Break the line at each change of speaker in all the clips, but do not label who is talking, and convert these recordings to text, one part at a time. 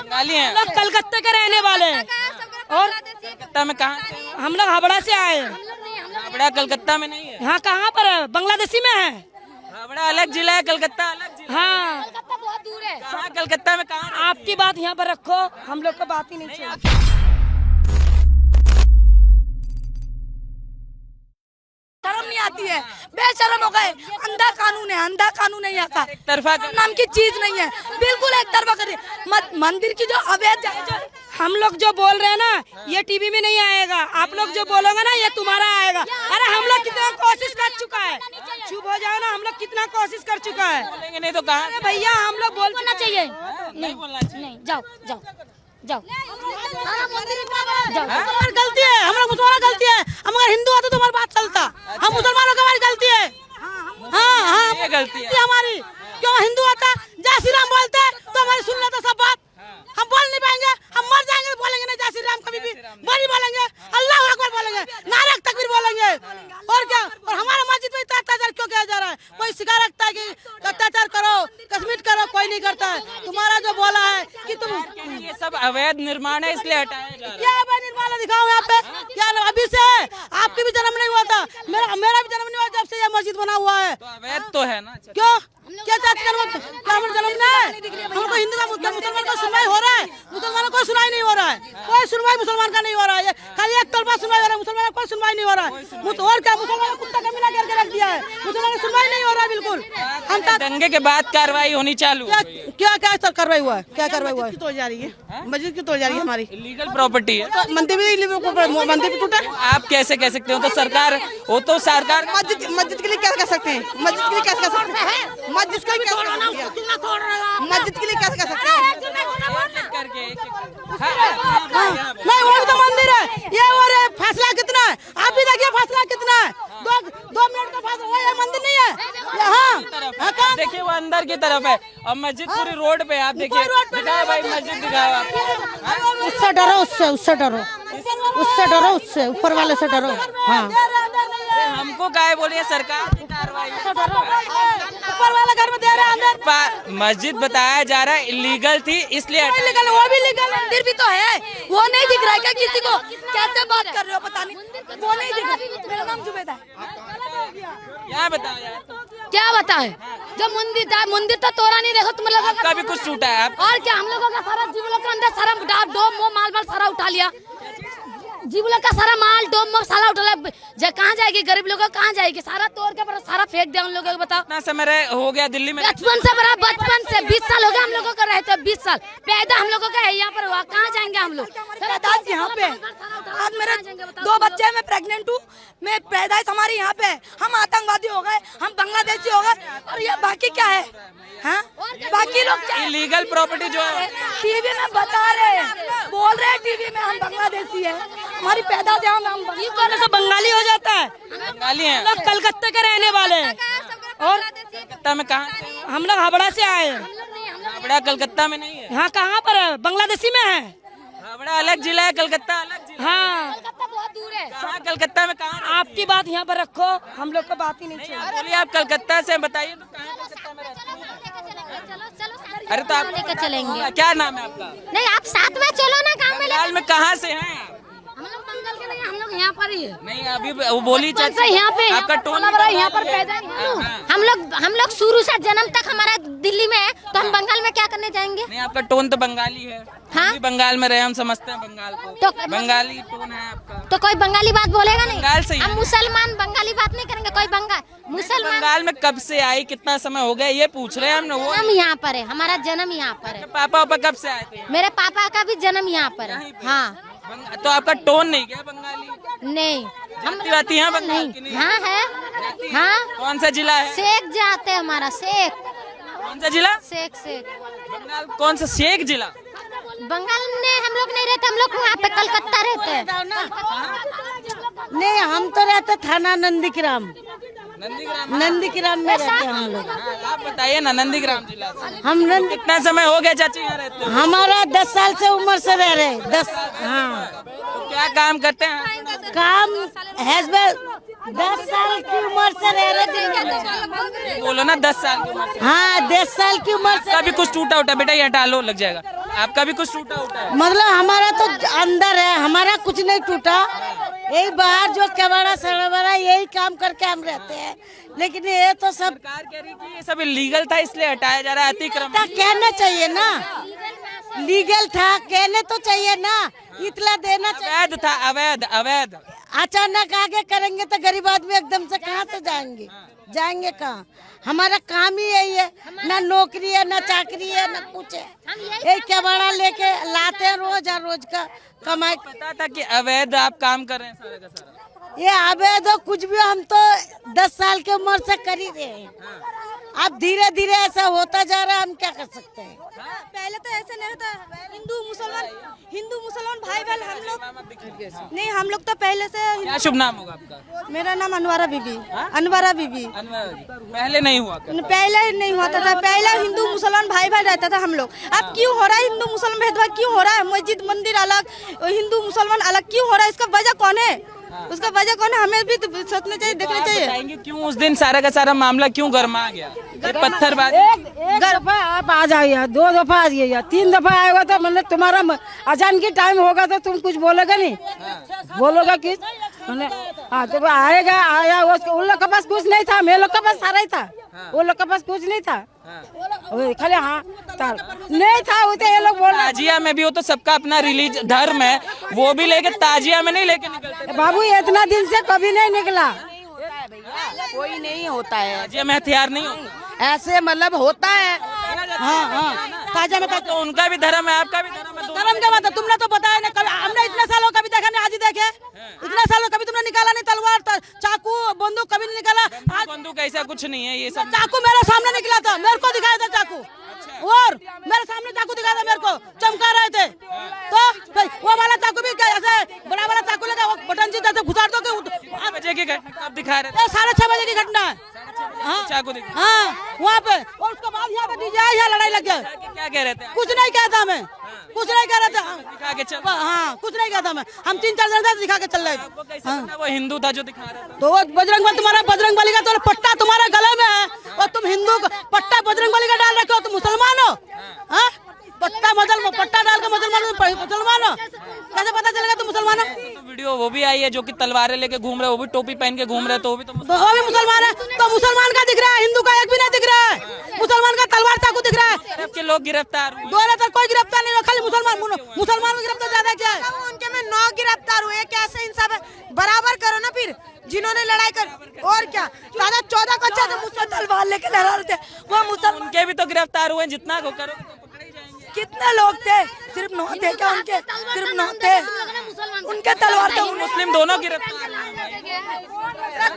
बंगाली हैं।
लोग कलकत्ते के रहने वाले हैं। और
कलकत्ता में कहाँ से हैं?
हम लोग हावड़ा से आए हैं।
हावड़ा कलकत्ता में नहीं है।
यहाँ कहाँ पर है? बांग्लादेशी में है।
हावड़ा अलग जिला है, कलकत्ता अलग जिला
हाँ,
बहुत दूर है।
है। कहाँ कलकत्ता में कहाँ?
आपकी बात यहाँ पर रखो, हम लोग को बात ही नहीं चाहिए। शर्म नहीं आती है, बेशर्म हो गए। अंधा कानून है, अंधा कानून है यहाँ का।
एक तरफा
नाम की चीज नहीं है, बिल्कुल एक तरफा करिए। मंदिर की जो अवैध जो हम लोग जो बोल रहे हैं ना, ये टीवी में नहीं आएगा। आप लोग जो बोलोगे ना, ये तुम्हारा आएगा। अरे हम लोग कितना कोशिश कर चुका है, चुप हो जाओ ना। हम लोग कितना कोशिश कर चुका है।
बोलेंगे नहीं तो कहाँ?
अरे भैया हम लोग बोलना चाहिए।
नहीं बोलना चाहिए।
नहीं, जाओ जाओ जाओ।
हमारी गलती है, हम लोग मुसलमान गलती है। हम अगर हिंदू होते तो हमारी बात चलता। हम मुसलमानों की हमारी गलती है। हाँ हाँ,
ये गलती है
हमारी। क्यों हिंदू होता जय श्री राम बोलते तो हमारी सुन लेता सब बात। हम बोल नहीं पाएंगे, हम मर जाएंगे, बोलेंगे नहीं जय श्री राम कभी भी। बड़ी बोलेंगे, अल्लाह अकबर बोलेंगे, नारे तकबीर बोलेंगे। और क्या? और हमारा मस्जिद में इतना अत्याचार क्यों किया जा रहा है? कोई सिखा रखता है कि अत्याचार करो, कश्मीर करो, कोई नहीं करता है। तुम्हारा जो बोला है कि तुम
ये सब अवैध निर्माण है, इसलिए हटाया जा रहा है।
क्या अवैध निर्माण दिखाओ यहाँ पे? क्या अभी से है? आपकी भी जन्म नहीं हुआ था, मेरा भी जन्म नहीं हुआ जब से ये मस्जिद बना हुआ है।
तो अवैध तो है ना।
क्यों? क्या चाहते हैं? क्या हमारा जन्म नहीं है? हमको हिंदू का मुसलमान को सुनवाई हो रहा है, मुसलमानों को सुनाई नहीं हो रहा है। कोई सुनवाई मुसलमान का नहीं हो रहा है। खाली एक तरफा सुनवाई हो रहा है, मुसलमान को कोई सुनवाई नहीं हो रहा है। और क्या? मुसलमान कुत्ता का मिला करके रख दिया है, मुसलमान को सुनवाई नहीं हो रहा है बिल्कुल। हम
दंगे के बाद कार्रवाई होनी चालू हो गई।
क्या क्या सर कार्रवाई हुआ है? क्या कार्रवाई हुआ है? तोड़ जा रही है मस्जिद की, तोड़ जा रही है हमारी।
इलीगल प्रॉपर्टी है।
तो मंदिर भी टूटा।
आप कैसे कह सकते हो? तो सरकार वो तो सरकार
मस्जिद के लिए क्या कर सकते हैं? मस्जिद के लिए क्या कर सकते हैं? मस्जिद के लिए क्या कर सकते हैं? मस्जिद के लिए क्या कर सकते हैं?
करके
नहीं, वो भी तो मंदिर है। ये और फैसला कितना है? आप भी देखिए फैसला कितना है। 2 मिनट का फैसला। वो ये मंदिर नहीं है यहाँ।
देखिए वो अंदर की तरफ है और मस्जिद पूरी रोड पे है। आप देखिए, दिखाओ भाई मस्जिद, दिखाओ आप।
उससे डरो, उससे डरो, उससे ऊपर वाले से डरो। हाँ,
हमको काहे बोलिए, सरकार की कार्रवाई।
ऊपर वाला घर में दे रहे हैं अंदर।
मस्जिद बताया जा रहा है इलीगल थी, इसलिए
लीगल, वो भी लीगल। मंदिर भी तो है, वो नहीं दिख रहा है क्या किसी को? कैसे बात कर रहे हो पता नहीं, वो नहीं दिख रहा। मेरा नाम जुबैदा है।
क्या बताओ यार,
क्या बताए? जब मंदिर था, मंदिर तो तोड़ा नहीं, देखो तुम लोग
आपका भी कुछ टूटा है। आप
और क्या? हम लोगों का सारा जीव लोग के अंदर सारा डोम माल सारा उठा लिया। जीव लोग का सारा माल डोम सारा उठा लिया। कहाँ जाएगी गरीब लोग? कहाँ जाएगी? सारा तोड़ के सारा फेंक दिया उन लोगों को। बताओ
कितना समय हो गया दिल्ली में?
बचपन से बड़ा, बचपन से 20 साल हो गया हम लोगों को रहते। 20 साल पैदा हम लोगों का है यहाँ पर हुआ। कहाँ जाएंगे हम लोग?
पैदाइश यहाँ पे। आज मेरे 2 बच्चे हैं, मैं प्रेग्नेंट हूँ। मैं पैदाइश हमारी यहाँ पे। हम आतंकवादी हो गए, हम बांग्लादेशी हो गए, और ये बाकी क्या है? हाँ, बाकी लोग क्या?
इलीगल प्रॉपर्टी जो है
टीवी में बता रहे हैं, बोल रहे हैं टीवी में हम बांग्लादेशी है। हमारी पैदाइश हम से बंगाली हो जाता है।
बंगाली हैं।
लोग कलकत्ते के रहने वाले हैं। और
कलकत्ता में कहाँ से हैं?
हम लोग हावड़ा से आए हैं।
हावड़ा कलकत्ता में नहीं है।
यहाँ कहाँ पर है? बांग्लादेशी में है।
हावड़ा अलग जिला है, कलकत्ता अलग जिला
हाँ,
बहुत दूर है।
है। कहाँ कलकत्ता में कहाँ?
आपकी बात यहाँ पर रखो, हम लोग को बात ही नहीं चाहिए।
आप बोलिए, आप कलकत्ता से बताइए तो कहाँ कलकत्ता में रहते हैं? अरे तो आप
लेकर चलेंगे।
क्या नाम है आपका?
नहीं, आप साथ में चलो ना। काम में
बंगाल में कहाँ से हैं आप?
हम लोग बंगाल के नहीं, हम लोग यहाँ पर ही है।
नहीं अभी वो बोली
बचपन से यहाँ पे,
आपका टोन
यहाँ पर पैदा हम लोग शुरू से जन्म तक हमारा दिल्ली में है, तो हम बंगाल में क्या करने जाएंगे?
नहीं, आपका टोन तो बंगाली है।
हाँ?
हम भी बंगाल में रहे, हम समझते हैं बंगाल को।
तो
बंगाली टोन है आपका।
तो कोई बंगाली बात बोलेगा नहीं?
बंगाल से ही
हम
है।
मुसलमान बंगाली बात नहीं करेंगे। कोई मुसलमान
बंगाल में कब से आई, कितना समय हो गया, ये पूछ रहे हैं हम लोग।
जन्म यहाँ पर है, हमारा जन्म यहाँ पर है।
पापा कब से आए थे?
मेरे पापा का भी जन्म यहाँ पर है। हाँ,
तो आपका टोन नहीं क्या बंगाली?
नहीं हम
जाती हैं बंगाल की?
नहीं। हाँ है, हाँ।
कौन सा जिला है?
शेख जाते हैं हमारा, शेख।
कौन सा जिला?
शेख
बंगाल कौन सा शेख जिला?
बंगाल में हम लोग नहीं रहते, हम लोग वहाँ पे कलकत्ता रहते हैं।
नहीं, हम तो रहते थाना नंदीग्राम।
नंदीग्राम
में रहते हैं हम लोग।
आप बताइए ना, नंदीग्राम जिला से।
हम
कितना समय हो गया चाची यहाँ रहते हो?
हमारा 10 साल से उम्र से रह रहे 10। हाँ,
तो क्या काम करते हैं?
काम हस्बैंड 10 साल की उम्र से रह रहे।
बोलो ना 10 साल की उम्र से।
हाँ, 10 साल की उम्र से।
कभी कुछ टूटा उटा बेटा ये हटा लो, लग जाएगा। आपका भी कुछ टूटा उटा है?
मतलब हमारा तो अंदर है, हमारा कुछ नहीं टूटा, यही बाहर जो कबाड़ा सड़बड़ा यही काम करके हम रहते हैं, लेकिन ये तो सब
सरकार कह रही कि ये सब इलीगल था इसलिए हटाया जा रहा है, अतिक्रमण।
कहना चाहिए ना, लीगल था कहने तो चाहिए ना, इतना देना चाहिए।
अवैध था, अवैध अवैध।
अचानक आगे करेंगे तो गरीब आदमी एकदम से कहाँ से जाएंगे, जाएंगे कहाँ? हमारा काम ही यही है, ना नौकरी है, ना चाकरी है, ना कुछ है, यही कबाड़ा लेके लाते हैं रोज हर रोज का कमाई।
पता था कि अवैध आप काम कर रहे हैं सारा का सारा?
ये अवैध हो कुछ भी, हम तो 10 साल की उम्र से कर ही रहे हैं, अब धीरे धीरे ऐसा होता जा रहा है, हम क्या कर सकते हैं?
पहले तो ऐसे नहीं होता, हिंदू मुसलमान भाई बहन हम लोग नहीं, हम लोग तो पहले से।
क्या शुभ नाम होगा आपका?
मेरा नाम अनवारा बीबी। अनवारा बीबी।
पहले नहीं हुआ क्या?
पहले नहीं होता था, पहले हिंदू मुसलमान भाई भाई रहता था हम लोग। अब क्यों हो रहा है हिंदू मुसलमान भेदभाव, क्यों हो रहा है? मस्जिद मंदिर अलग, हिंदू मुसलमान अलग क्यों हो रहा है? इसका वजह कौन है? उसका वजह कौन है? हमें भी तो सोचना चाहिए, देखना चाहिए।
बताएंगे क्यों उस दिन सारा का सारा मामला क्यों गरमा गया? पत्थरबाजी।
एक दफा आप आ जाइए, 2 दफा आ जाइए, 3 दफा आएगा तो मतलब तुम्हारा अजान की टाइम होगा तो तुम कुछ बोलोगे नहीं, बोलोगा कि हाँ तो आएगा, आया उन लोग के पास कुछ नहीं था, मेरे लोग के पास सारा ही था, वो लोग के पास कुछ नहीं था, खाली हाँ नहीं था, वो तो ये लोग बोल रहे।
ताजिया में भी हो तो सबका अपना रिलीज धर्म है, वो भी लेके ताजिया में नहीं लेके निकलते।
बाबू इतना दिन से कभी नहीं निकला,
कोई नहीं होता है
ताजिया में हथियार नहीं होता,
ऐसे, मतलब होता है।
हाँ हाँ, ताजा में
तो उनका भी धर्म है, आपका भी धर्म है,
धर्म क्या बात है? तुमने तो बताया ना, कल हमने इतने सालों कभी देखा नहीं, आज ही देखे, इतने सालों कभी तुमने निकाला नहीं तलवार, चाकू, बंदूक कभी नहीं निकाला। आज
बंदूक ऐसा कुछ नहीं है, ये सब
चाकू मेरे सामने निकला था, मेरे को दिखाया था चाकू, और मेरे सामने चाकू दिखाया था, मेरे को चमका रहे थे, तो वो वाला चाकू भी ऐसे बड़ा बड़ा चाकू लगा, वो बटन जी जैसे घुसाड़ दो के।
बजे की घटना कब दिखा रहे थे?
6:30 बजे की घटना है। हाँ
चाकू दिखा,
हाँ, वहाँ पे, और उसके बाद यहाँ पे डीजे यहाँ लड़ाई लग गया।
क्या कह रहे थे?
कुछ नहीं कहता मैं, कुछ नहीं कह रहा था,
दिखा के चल।
हाँ कुछ नहीं कहता मैं, हम 3-4 जन से दिखा के चल रहे
आपको
थे।
कैसे पता वो हिंदू था जो दिखा रहा था?
तो वो बजरंग बली, तुम्हारा बजरंग बली का तो पट्टा तुम्हारे गले में है, और तुम हिंदू पट्टा बजरंग बली का डाल रखे हो, तुम मुसलमान हो? हाँ, पट्टा डाल के मुसलमान हो, कैसे पता चलेगा तुम मुसलमान हो?
तो वीडियो वो भी आई है जो कि तलवारें लेके घूम रहे, वो भी टोपी पहन के घूम रहे, तो वो भी तो
वो भी मुसलमान है, तो मुसलमान का दिख रहा है, हिंदू का एक भी नहीं दिख रहा है, मुसलमान का तलवार चाकू दिख रहा है।
तरफ के लोग गिरफ्तार हुए।
2000 कोई गिरफ्तार नहीं हुआ, खाली मुसलमान को गिरफ्तार ज्यादा क्या है?
उनके में 9 गिरफ्तार हुए, कैसे इंसाफ है? बराबर करो ना फिर, जिन्होंने लड़ाई कर, और क्या 14 को अच्छा तो मुझसे तलवार लेके लड़ा रहे थे, वो मुसलमान।
उनके भी तो गिरफ्तार हुए, जितना को करो तो पकड़े ही जाएंगे।
कितने लोग थे? सिर्फ 9 थे क्या उनके? सिर्फ 9 थे, उनके तलवार तो
मुस्लिम दोनों गिरफ्तार हुए।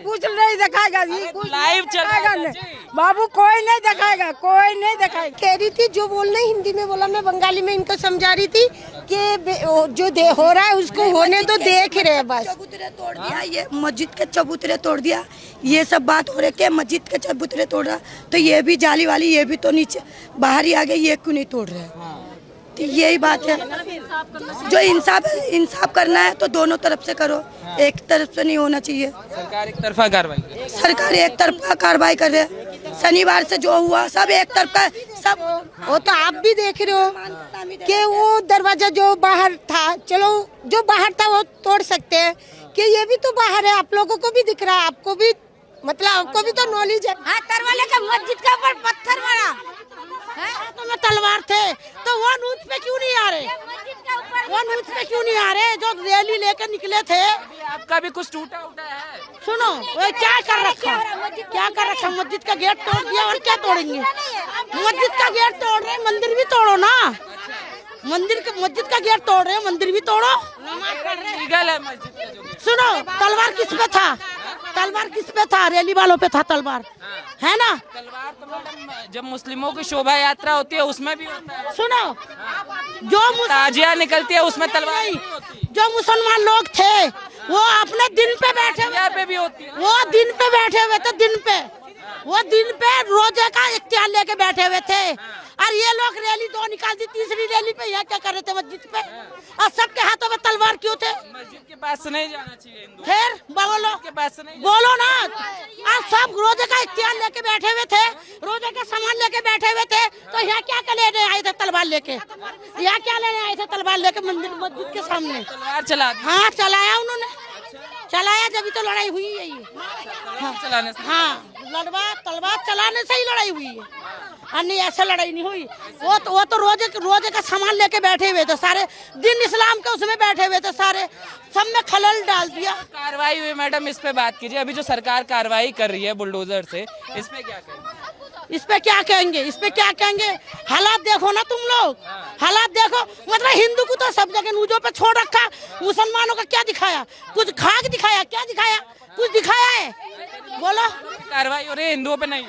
कुछ नहीं दिखाएगा,
लाइव चल रहा है।
बाबू कोई नहीं दिखाएगा, कोई नहीं दिखाएगा।
कह रही थी, जो बोलना हिंदी में बोला, मैं बंगाली में इनको समझा रही थी कि जो हो रहा है उसको होने तो देख रहे हैं बस।
चबूतरे तोड़ दिया, ये मस्जिद के चबूतरे तोड़ दिया, ये सब बात हो रही है कि मस्जिद के चबूतरे तोड़ रहा, तो ये भी जाली वाली, ये भी तो नीचे बाहर ही आ गए, ये क्यों नहीं तोड़ रहे? तो यही बात है, जो इंसाफ करना है तो दोनों तरफ से करो, एक तरफ से नहीं होना चाहिए।
सरकार एक तरफा कार्रवाई,
सरकार एक तरफा कार्रवाई कर रहे हैं, शनिवार से जो हुआ सब एक तरफा, सब
वो तो आप भी देख रहे हो कि वो दरवाजा जो बाहर था, चलो जो बाहर था वो तोड़ सकते हैं, कि ये भी तो बाहर है, आप लोगों को भी दिख रहा है, आपको भी, मतलब आपको भी तो नॉलेज है।
हाँ, तरवाले का मस्जिद के ऊपर पत्थर मारा, तो में तलवार थे, तो वो न्यूज पे क्यों नहीं आ रहे? वो न्यूज पे क्यों नहीं आ रहे? जो रैली लेकर निकले थे।
आपका भी कुछ टूटा उटा है?
सुनो, वो क्या कर रखा, क्या कर रखा? मस्जिद का गेट तोड़ दिया, और क्या तोड़ेंगे? मस्जिद का गेट तोड़ रहे, मंदिर भी तोड़ो ना, मस्जिद का गेट तोड़ रहे, मंदिर भी तोड़ो।
लीगल है मस्जिद का जो।
सुनो, तलवार किस पे था? तलवार किस पे था? रैली वालों पे था तलवार, है ना?
तलवार तो मैडम जब मुस्लिमों की शोभा यात्रा होती है उसमें भी होता है।
सुनो, जो
ताजिया निकलती है उसमें तलवार नहीं होती।
जो मुसलमान लोग थे वो अपने दिन पे बैठे हुए
यहाँ पे भी होती है।
वो दिन पे बैठे हुए थे, दिन पे वो दिन पे रोजे का इख्तियार लेके बैठे हुए थे और ये लोग रैली 2 निकाल दी, तीसरी रैली पे यहाँ क्या कर रहे थे मस्जिद पे और सबके हाथों में तलवार क्यों थे?
मस्जिद के पास से नहीं जाना चाहिए हिंदू
फिर बोलो
के पास से नहीं
बोलो ना। आज सब रोजे का इख्तियार लेके बैठे हुए थे, रोजे का सामान लेके बैठे हुए थे, तो यहाँ क्या लेने आए थे तलवार लेके? यहाँ क्या लेने आए थे तलवार लेके मस्जिद के सामने?
तलवार चला दी।
हाँ चलाया उन्होंने, चलाया जब तो लड़ाई हुई है ये।
हाँ, चलाने से
हाँ तलवार चलाने से ही लड़ाई हुई है, अन्य ऐसा लड़ाई नहीं हुई। वो तो रोजे का सामान लेके बैठे हुए थे, सारे दिन इस्लाम के उसमें बैठे हुए थे, सारे सब में खलल डाल दिया।
कार्रवाई हुई मैडम, इस पे बात कीजिए। अभी जो सरकार कार्रवाई कर रही है बुलडोजर से, इस पे क्या कहेंगे?
इस पे क्या कहेंगे, इस पे क्या कहेंगे? हालात देखो ना तुम लोग, हालात देखो। मतलब हिंदू को तो सब जगह न्यूज़ों पे छोड़ रखा, मुसलमानों का क्या दिखाया? कुछ खाक दिखाया? क्या दिखाया? कुछ दिखाया है? बोलो।
कार्रवाई हो रही है, हिंदुओं पे नहीं।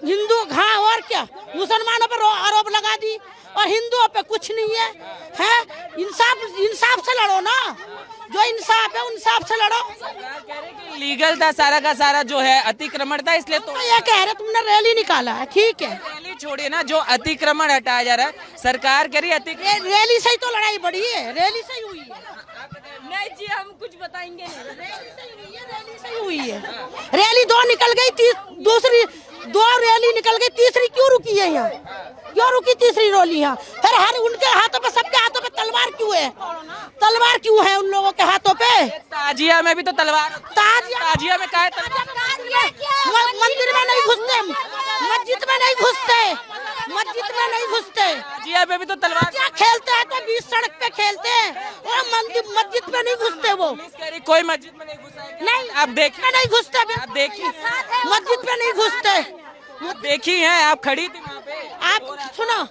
हिंदू हाँ और क्या, मुसलमानों पर आरोप लगा दी और हिंदुओं पे कुछ नहीं है। हैं इंसाफ से लड़ो ना, जो इंसाफ है इंसाफ से लड़ो।
लीगल था सारा का सारा, जो है अतिक्रमण था, इसलिए तो
ये कह रहे तुमने रैली निकाला है, ठीक है,
रैली छोड़िए ना, जो अतिक्रमण हटाया जा रहा है सरकार कह रही है अतिक्रमण।
रैली से ही तो लड़ाई बढ़ी है, रैली से ही हुई है।
नहीं जी हम कुछ बताएंगे नहीं।
रैली से ही हुई है। रैली 2 निकल गई, दूसरी 2 रैली निकल गई, तीसरी क्यों रुकी है यहाँ? क्यों रुकी तीसरी रैली यहाँ? फिर हर उनके हाथों पे, सबके हाथों पे तलवार क्यों है? तलवार क्यों है उन लोगों के हाथों पे?
ताजिया में भी तो तलवार, ताजिया में क्या है तलवार?
मंदिर में नहीं घुसते, मस्जिद में नहीं घुसते, मस्जिद में नहीं घुसते।
ताजिया में भी तो तलवार।
क्या खेलते हैं तो बीच सड़क पे खेलते हैं, और मस्जिद में नहीं घुसते। वो
कोई मस्जिद में नहीं घुसा है?
नहीं,
आप देखिए,
नहीं घुसते,
आप देखिए,
मस्जिद में नहीं घुसते।
देखी है आप, खड़ी थी वहाँ पे,
आप सुनो,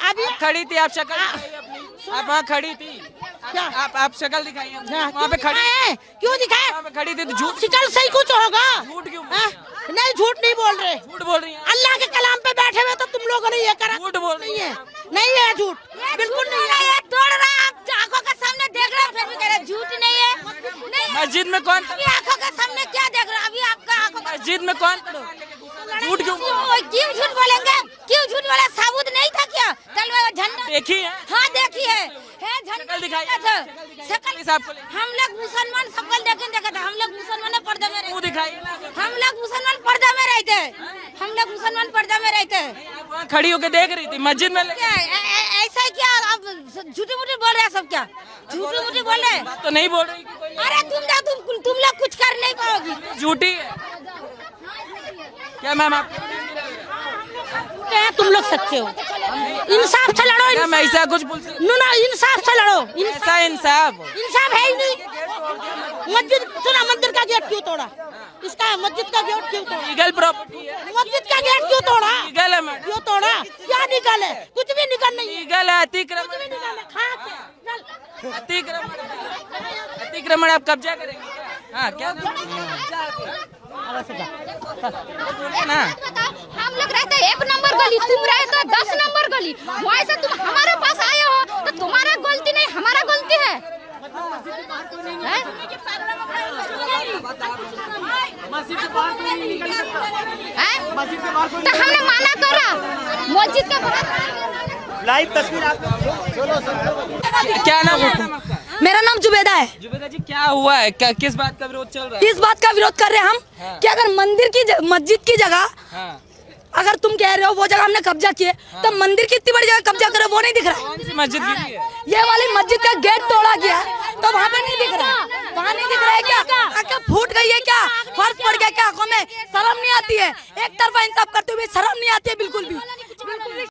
अभी
खड़ी थी, आप शक्ल दिखाइए अपनी, आप वहाँ खड़ी थी,
क्या?
आप शक्ल दिखाइए वहाँ पे खड़ी
है, क्यों दिखाए?
वहाँ पे खड़ी थी तो झूठ
शिकल सही कुछ होगा?
झूठ क्यों?
नहीं झूठ नहीं बोल रहे,
झूठ बोल रही है।
अल्लाह के कलाम पे बैठे हुए तो तुम लोगों ने ये करा।
झूठ बोल रही
नहीं है, नहीं है झूठ, बिल्कुल नहीं है।
तोड़ रहा है, आप आंखों के सामने देख रहे हैं, फिर भी कह रहे हैं झूठ नहीं है।
मस्जिद में कौन?
आंखों के सामने क्या देख रहे हैं? अभी आपका आंखों
मस्जिद में कौन? झूठ क्यों?
क्यों झूठ बोलेंगे? क्यों झूठ बोले? साबुत नहीं था क्या तलवार झंडा?
देखी है?
हाँ देखी है झंडा
दिखाई
था।
हम
लोग मुसलमान शकल देखा था, हम लोग मुसलमान पर्दा में रहते,
दिखाई,
हम लोग मुसलमान पर्दा में रहते, हम लोग मुसलमान पर्दा में रहते।
आप वहाँ खड़ी होके देख रही थी मस्जिद में?
क्या ऐसा क्या आप झूठी मूठी बोल रहे हैं? सब क्या झूठी मूठी बोल रहे हैं?
तो नहीं बोल रही कि कोई
अरे तुम लोग कुछ कर नहीं पाओगी।
झूठी है क्या मैम? आप
तुम लोग सच्चे हो, इंसाफ से लड़ो।
मैम ऐसा कुछ बोल
ना, इंसाफ से लड़ो।
ऐसा इंसाफ
इंसाफ है ही नहीं। मस्जिद सुना, मंदिर का गेट क्यों तोड़ा? इसका मस्जिद का गेट क्यों तोड़ा?
लीगल प्रॉपर्टी है,
मस्जिद का गेट क्यों तोड़ा?
लीगल है मैडम।
क्यों तोड़ा? क्या निकल है? कुछ भी निकल नहीं है।
लीगल है, अतिक्रमण, अतिक्रमण आप कब्जा करेंगे क्या? हाँ क्या ना?
हम लोग रहते 1 नंबर गली, तुम रहते 10 नंबर गली, वहाँ से तुम हमारे पास आए हो तो तुम्हारा गलती नहीं, हमारा गलती है। तो हमने माना करा मस्जिद के बाहर।
लाइव तस्वीर आप
क्या नाम है?
मेरा नाम जुबेदा है।
जुबेदा जी क्या हुआ है? क्या किस बात का विरोध चल रहा है?
इस बात का विरोध कर रहे हैं हम कि अगर मस्जिद की जगह, अगर तुम कह रहे हो वो जगह हमने कब्जा किए, तो मंदिर की इतनी बड़ी जगह कब्जा करे वो नहीं दिख रहा है।
कौन सी मस्जिद गिरी है?
ये वाली मस्जिद का गेट तोड़ा गया तो वहाँ पे नहीं दिख रहा, वहाँ नहीं दिख रहा है। क्या आंखें फूट गई है? क्या फर्क पड़ गया? क्या आंखों में शर्म नहीं आती है? एक तरफा इंसाफ करते हुए शर्म नहीं आती है बिल्कुल भी।